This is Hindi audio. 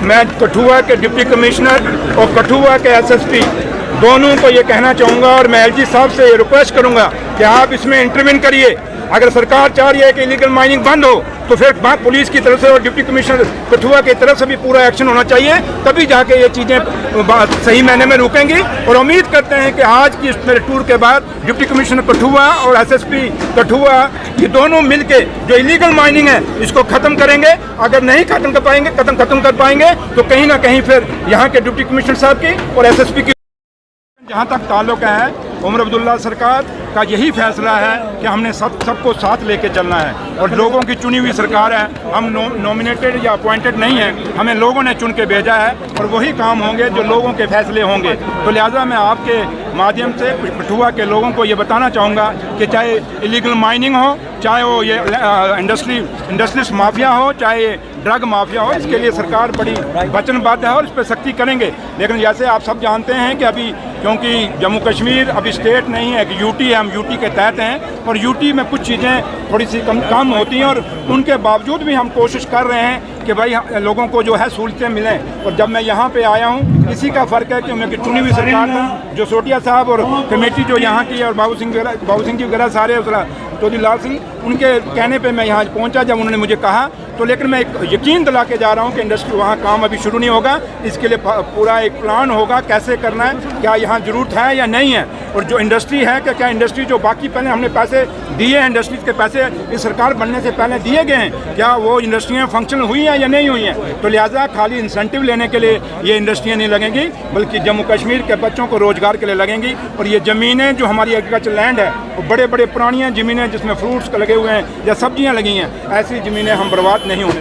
मैं कठुआ के डिप्टी कमिश्नर और कठुआ के एसएसपी दोनों को ये कहना चाहूँगा और मैं एलजी साहब से ये रिक्वेस्ट करूँगा कि आप इसमें इंटरवीन करिए। अगर सरकार चाह रही है कि इलीगल माइनिंग बंद हो तो फिर पुलिस की तरफ से और डिप्टी कमिश्नर कठुआ की तरफ से भी पूरा एक्शन होना चाहिए, तभी जाके ये चीज़ें सही मायने में रुकेंगी। और उम्मीद करते हैं कि आज की इस मेरे टूर के बाद डिप्टी कमिश्नर कठुआ और एसएसपी कठुआ ये दोनों मिलके जो इलीगल माइनिंग है इसको ख़त्म करेंगे। अगर नहीं खत्म कर पाएंगे तो कहीं ना कहीं फिर यहाँ के डिप्टी कमिश्नर साहब की और एसएसपी की जहाँ तक ताल्लुक़ है, उमर अब्दुल्ला सरकार का यही फैसला है कि हमने सबको साथ लेके चलना है और लोगों की चुनी हुई सरकार है। हम नॉमिनेटेड या अपॉइंटेड नहीं है, हमें लोगों ने चुन के भेजा है और वही काम होंगे जो लोगों के फैसले होंगे। तो लिहाजा मैं आपके माध्यम से कठुआ के लोगों को ये बताना चाहूँगा कि चाहे इलीगल माइनिंग हो, चाहे वो ये इंडस्ट्रियलिस्ट माफिया हो, चाहे ड्रग माफिया हो, इसके लिए सरकार बड़ी वचनबद्ध है और इस पर सख्ती करेंगे। लेकिन जैसे आप सब जानते हैं कि अभी क्योंकि जम्मू कश्मीर अभी स्टेट नहीं है, कि यूटी है, हम यूटी के तहत हैं और यूटी में कुछ चीज़ें थोड़ी सी कम होती हैं और उनके बावजूद भी हम कोशिश कर रहे हैं कि भाई लोगों को जो है सहूलतें मिलें। और जब मैं यहाँ पे आया हूँ, इसी का फ़र्क है कि उनकी चुनी हुई सरकार था, जो सोटिया साहब और कमेटी जो यहाँ की और बाबू सिंह जी वगैरह सारे चौधरी लाल सिंह, उनके कहने पे मैं यहाँ पहुँचा जब उन्होंने मुझे कहा। तो लेकिन मैं एक यकीन दिला के जा रहा हूँ कि इंडस्ट्री वहाँ काम अभी शुरू नहीं होगा, इसके लिए पूरा एक प्लान होगा कैसे करना है, क्या यहाँ ज़रूरत है या नहीं है। और जो इंडस्ट्री है कि क्या इंडस्ट्री जो बाकी पहले हमने पैसे दिए हैं, इंडस्ट्रीज़ के पैसे इस सरकार बनने से पहले दिए गए हैं, क्या वो इंडस्ट्रियाँ फंक्शनल हुई हैं या नहीं हुई हैं। तो लिहाजा खाली इंसेंटिव लेने के लिए ये इंडस्ट्रियाँ नहीं लगेंगी, बल्कि जम्मू कश्मीर के बच्चों को रोज़गार के लिए लगेंगी। और ये ज़मीनें जो हमारी एग्रीकल्चर लैंड है वो बड़े बड़े पुरानी ज़मीनें जिसमें फ्रूट्स लगे हुए हैं या सब्जियाँ लगी हैं, ऐसी ज़मीनें हम बर्बाद नहीं होने